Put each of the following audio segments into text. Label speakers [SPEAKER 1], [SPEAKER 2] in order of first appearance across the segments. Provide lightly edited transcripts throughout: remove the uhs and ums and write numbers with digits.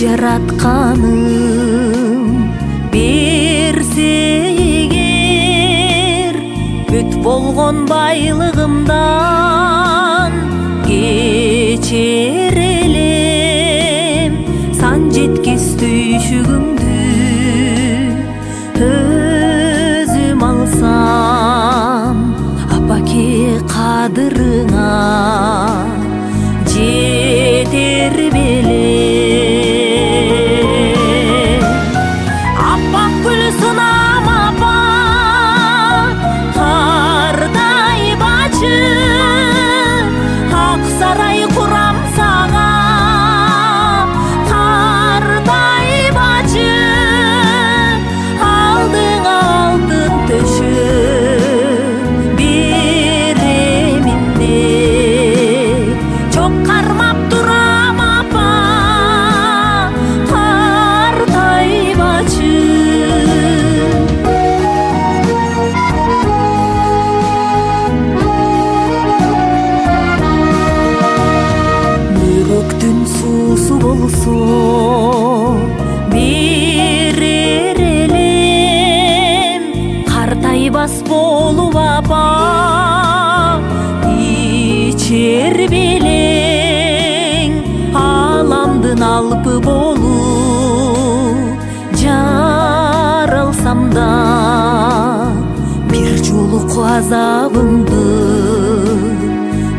[SPEAKER 1] жаратканым берсе эгер, бүт болгон байлыгымдан кечер элем. Сан жеткис түйшүгүңдү өзүм алсам, апаке кадырыңа жетер белем. Аппак гүл сынам апа, кардай бачы, ак сарай курам сага, кардай бачы. Алдыңа алтын төшү беремин деп, чок кармап турам апа, кардай бачы. Мөрөктүн суусу болсо берер элем, картайбас болуп апа ичер белең. Аламдын алпы болуп жаралсам да, бир жолук азабымды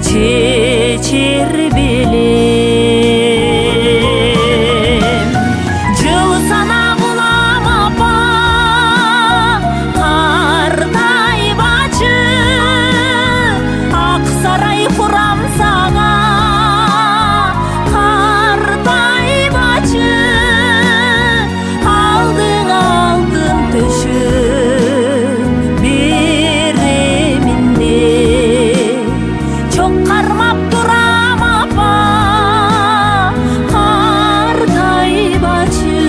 [SPEAKER 1] чечер белем. Жылы сана булам апа, кардай бачы, ак сарай курам сага, кардай бачы. Алдыңа алтын төшү беремин деп, чок кармап турам апа, кардай бачы.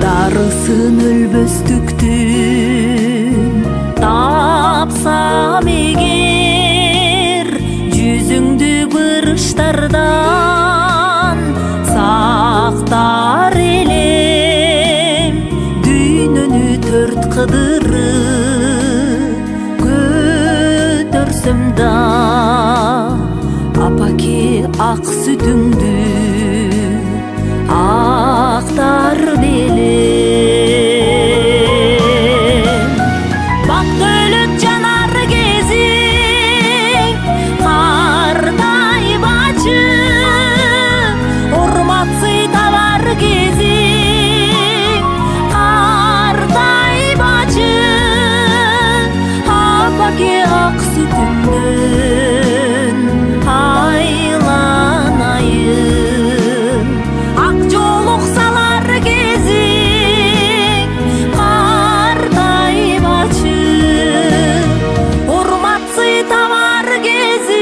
[SPEAKER 1] Дарысын өлбөстүктүн тапсам эгер, жүзүңдү бырыштардан сактар элем. Дүйнөнү төрт кыдырып көтөрсөм да, апаке ак сүтүңдү актар белем. Бак дөөлөт жанар кезиң, кардай бачы, урмат сый табар кезиң, кардай бачы. Апаке ак сүтүңдөн айланайын, ак жолук салар кезиң, кардай бачы, урмат сый табар кезиң.